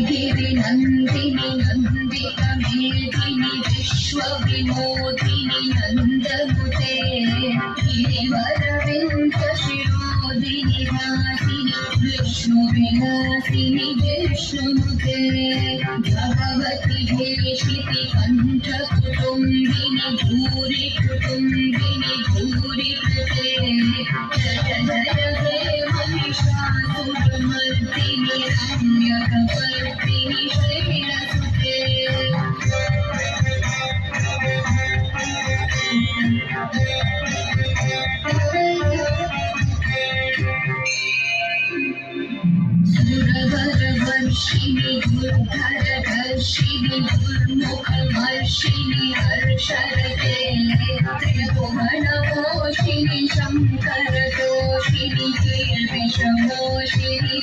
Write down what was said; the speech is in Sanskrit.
गिरिनन्दिनि नन्दितमेदिनि विश्वविनोदिनि नन्दनुते गिरिवरविन्दशिरोदिनि हासिनि विष्णुविलासिनि विष्णुनुते भगवति भेषिति कण्ठकुटुम्बिनि भूरि कुटुम्बिनि भूरि कृते जय जय हे महिषासुरमर्दिनि रम्यकपर्दिनि शैलसुते सुरवरवर्षिणि दुर्धरधर्षिणि दुर्मुखमर्षिणि हर्षरते त्रिभुवनपोषिणि शङ्करतोषिणि कीर्तिशमोषिणि